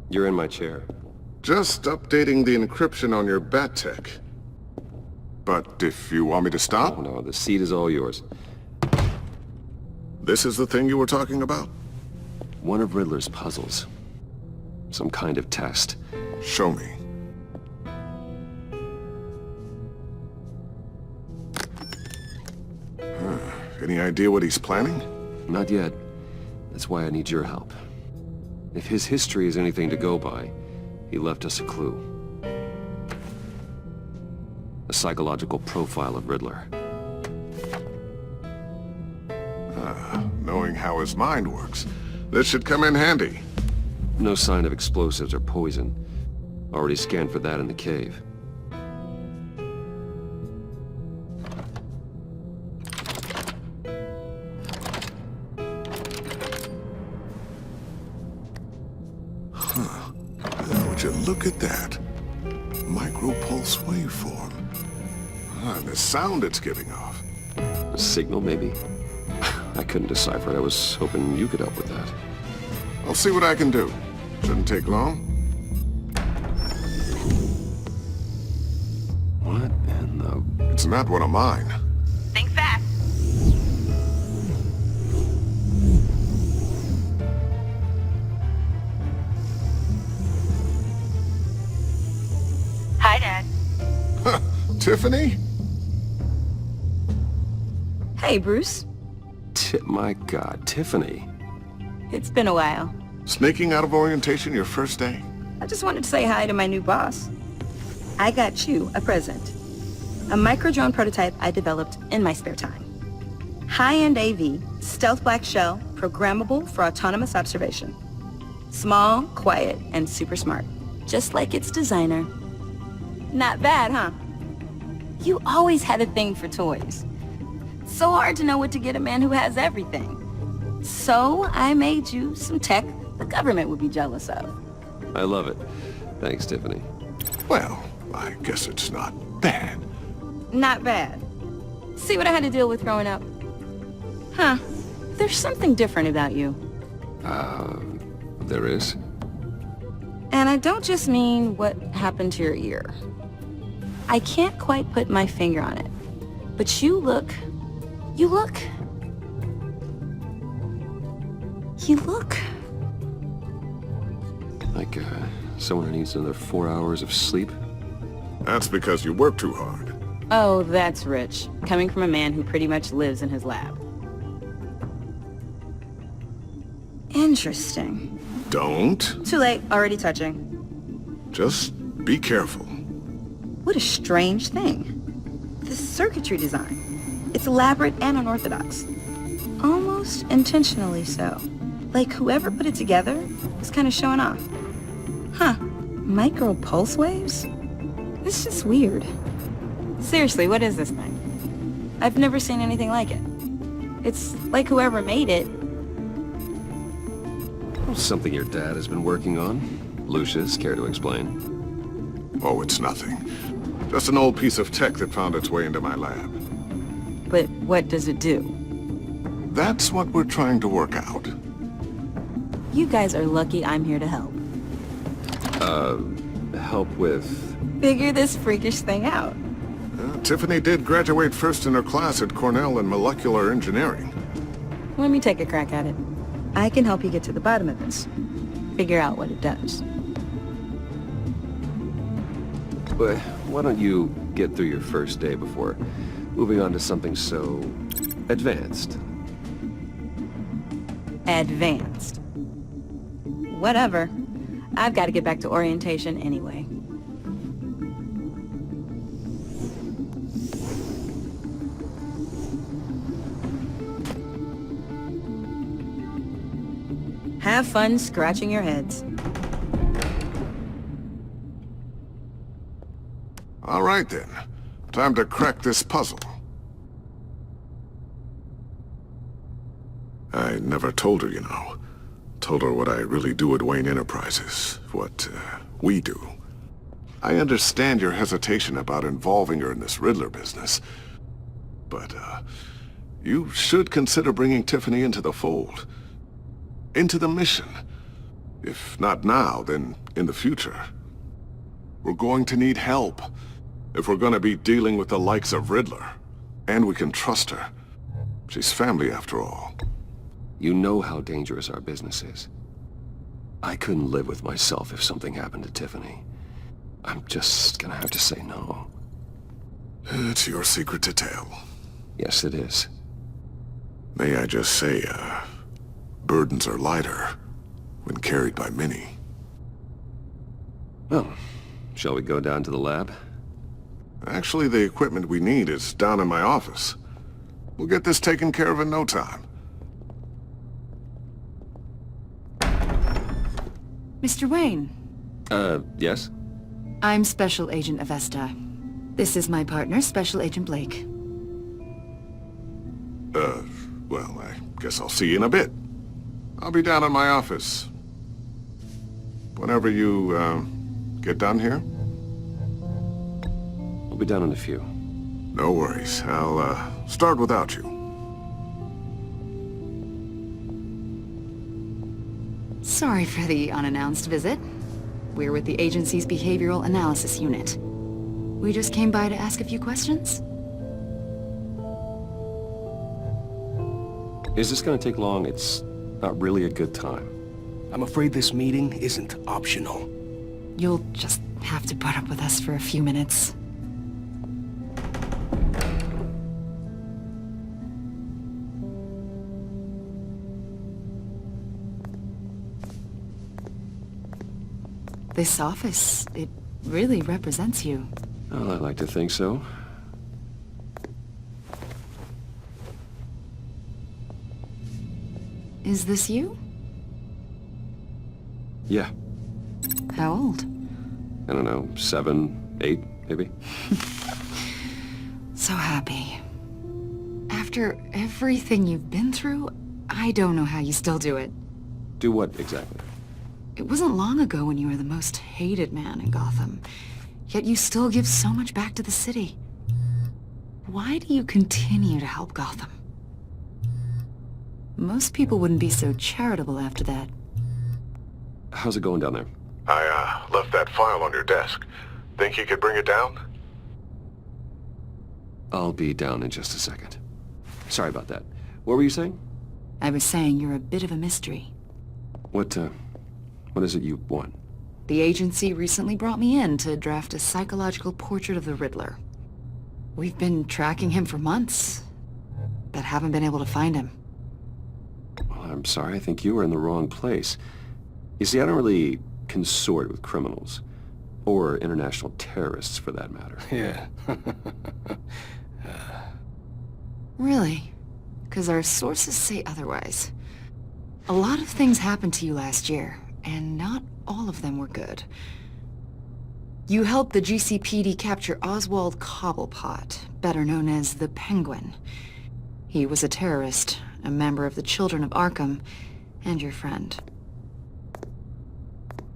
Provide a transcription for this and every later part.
You're in my chair. Just updating the encryption on your bat tech. But if you want me to stop, Oh no, the seat is all yours. this is the thing you were talking about? One of Riddler's puzzles. Some kind of test. Show me. Any idea what he's planning? Not yet. That's why I need your help. If his history is anything to go by, he left us a clue. A psychological profile of Riddler. Knowing how his mind works, this should come in handy. No sign of explosives or poison. Already scanned for that in the cave. Now, would you look at that? Micro-pulse waveform. And the sound it's giving off. A signal, maybe? I couldn't decipher it. I was hoping you could help with that. I'll see what I can do. Shouldn't take long. What in the... It's not one of mine. Think fast. Hi, Dad. Tiffany? Hey, Bruce. My God, Tiffany. It's been a while. Sneaking out of orientation your first day? I just wanted to say hi to my new boss. I got you a present. A micro-drone prototype I developed in my spare time. High-end AV, stealth black shell, programmable for autonomous observation. Small, quiet, and super smart. Just like its designer. Not bad, huh? You always had a thing for toys. So hard to know what to get a man who has everything. So I made you some tech the government would be jealous of. I love it. Thanks, Tiffany. Well, I guess it's not bad. Not bad. See what I had to deal with growing up? Huh. There's something different about you. There is? And I don't just mean what happened to your ear. I can't quite put my finger on it. But you look... Like, someone who needs another 4 hours of sleep? That's because you work too hard. Oh, that's rich. Coming from a man who pretty much lives in his lab. Interesting. Don't. Too late. Already touching. Just be careful. What a strange thing. The circuitry design. It's elaborate and unorthodox. Almost intentionally so. Like whoever put it together was kind of showing off. Huh. Micro pulse waves? It's just weird. Seriously, what is this thing? I've never seen anything like it. It's like whoever made it. Something your dad has been working on. Lucius, care to explain? Oh, it's nothing. Just an old piece of tech that found its way into my lab. But what does it do? That's what we're trying to work out. You guys are lucky I'm here to help. Help with... Figure this freakish thing out. Tiffany did graduate first in her class at Cornell in molecular engineering. Let me take a crack at it. I can help you get to the bottom of this. Figure out what it does. But why don't you get through your first day before moving on to something so... advanced? Advanced. Whatever. I've got to get back to orientation anyway. Have fun scratching your heads. All right then. Time to crack this puzzle. I never told her, you know. Told her what I really do at Wayne Enterprises. What, we do. I understand your hesitation about involving her in this Riddler business. But, you should consider bringing Tiffany into the fold. Into the mission. If not now, then in the future. We're going to need help if we're going to be dealing with the likes of Riddler. And we can trust her. She's family after all. You know how dangerous our business is. I couldn't live with myself if something happened to Tiffany. I'm just gonna have to say no. It's your secret to tell. Yes, it is. May I just say, burdens are lighter when carried by many. Well, shall we go down to the lab? Actually, the equipment we need is down in my office. We'll get this taken care of in no time. Mr. Wayne, Yes? I'm Special Agent Avesta. This is my partner, Special Agent Blake. Well, I guess I'll see you in a bit. I'll be down in my office. Whenever you, get done here? We'll be down in a few. No worries. I'll, start without you. Sorry for the unannounced visit. We're with the agency's Behavioral Analysis Unit. We just came by to ask a few questions. Is this gonna take long? It's not really a good time. I'm afraid this meeting isn't optional. You'll just have to put up with us for a few minutes. This office, it really represents you. Well, I like to think so. Is this you? Yeah. How old? I don't know, 7, 8, maybe? So happy. After everything you've been through, I don't know how you still do it. Do what, exactly? It wasn't long ago when you were the most hated man in Gotham, yet you still give so much back to the city. Why do you continue to help Gotham? Most people wouldn't be so charitable after that. How's it going down there? I, left that file on your desk. Think you could bring it down? I'll be down in just a second. Sorry about that. What were you saying? I was saying you're a bit of a mystery. What is it you want? The agency recently brought me in to draft a psychological portrait of the Riddler. We've been tracking him for months, but haven't been able to find him. Well, I'm sorry, I think you were in the wrong place. You see, I don't really consort with criminals. Or international terrorists, for that matter. Yeah. Really? Because our sources say otherwise. A lot of things happened to you last year, and not all of them were good. You helped the GCPD capture Oswald Cobblepot, better known as the Penguin. He was a terrorist, a member of the Children of Arkham, and your friend.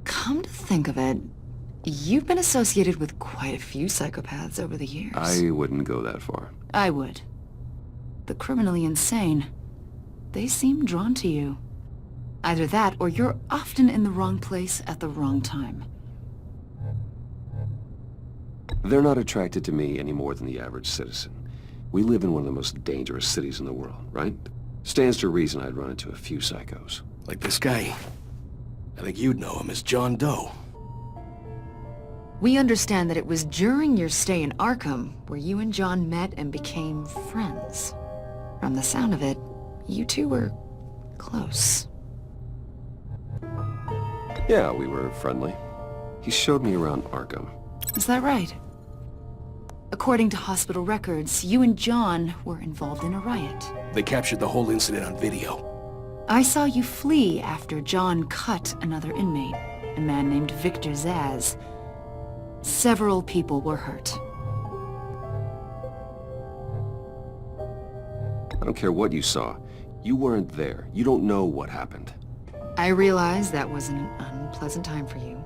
Come to think of it, you've been associated with quite a few psychopaths over the years. I wouldn't go that far. I would. The criminally insane. They seem drawn to you. Either that, or you're often in the wrong place at the wrong time. They're not attracted to me any more than the average citizen. We live in one of the most dangerous cities in the world, right? Stands to reason I'd run into a few psychos. Like this guy. I think you'd know him as John Doe. We understand that it was during your stay in Arkham where you and John met and became friends. From the sound of it, you two were close. Yeah, we were friendly. He showed me around Arkham. Is that right? According to hospital records, you and John were involved in a riot. They captured the whole incident on video. I saw you flee after John cut another inmate, a man named Victor Zaz. Several people were hurt. I don't care what you saw. You weren't there. You don't know what happened. I realize that was an unpleasant time for you.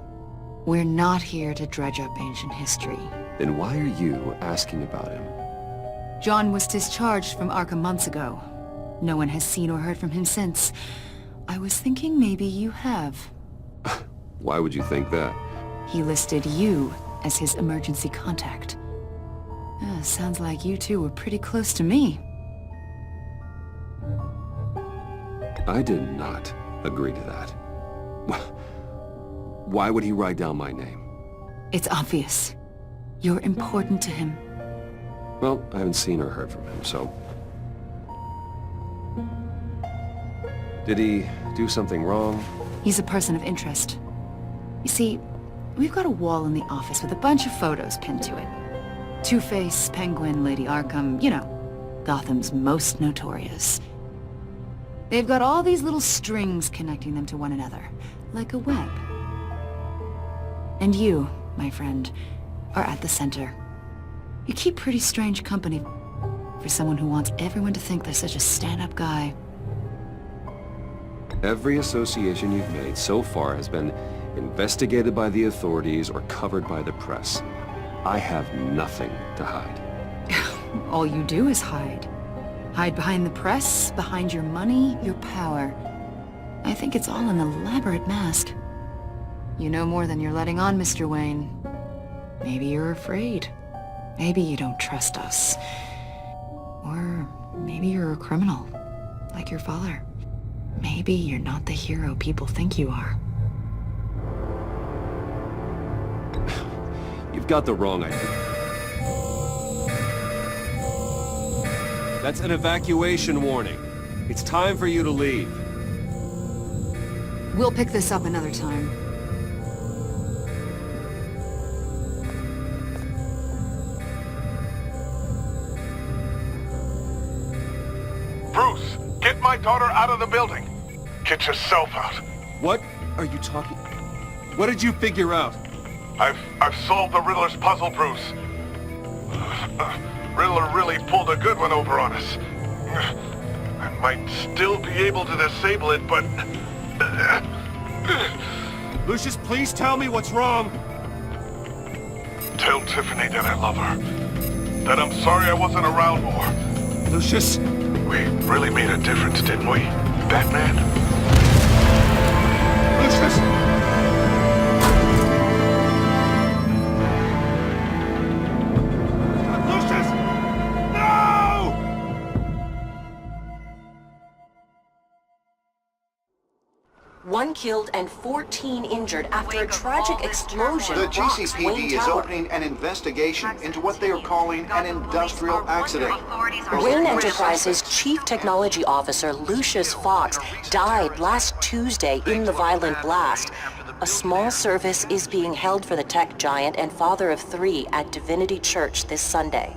We're not here to dredge up ancient history. Then why are you asking about him? John was discharged from Arkham months ago. No one has seen or heard from him since. I was thinking maybe you have. Why would you think that? He listed you as his emergency contact. Sounds like you two were pretty close to me. I did not agree to that. Why would he write down my name? It's obvious. You're important to him. Well, I haven't seen or heard from him, so... Did he do something wrong? He's a person of interest. You see, we've got a wall in the office with a bunch of photos pinned to it. Two-Face, Penguin, Lady Arkham, you know, Gotham's most notorious. They've got all these little strings connecting them to one another, like a web. And you, my friend, are at the center. You keep pretty strange company for someone who wants everyone to think they're such a stand-up guy. Every association you've made so far has been investigated by the authorities or covered by the press. I have nothing to hide. All you do is hide. Hide behind the press, behind your money, your power. I think it's all an elaborate mask. You know more than you're letting on, Mr. Wayne. Maybe you're afraid. Maybe you don't trust us. Or maybe you're a criminal, like your father. Maybe you're not the hero people think you are. You've got the wrong idea. That's an evacuation warning. It's time for you to leave. We'll pick this up another time. Bruce, get my daughter out of the building. Get yourself out. What are you talking... What did you figure out? I've solved the Riddler's puzzle, Bruce. Riddler really pulled a good one over on us. I might still be able to disable it, but... Lucius, please tell me what's wrong. Tell Tiffany that I love her. That I'm sorry I wasn't around more. Lucius? We really made a difference, didn't we, Batman? Lucius! Lucius! No! One killed and 14 injured after a tragic explosion The rocks Wayne GCPD is Tower. opening an investigation into what they are calling an industrial accident. Wayne Enterprises' chief technology officer, Lucius Fox, died last Tuesday in the violent blast. A small service is being held for the tech giant and father of three at Divinity Church this Sunday.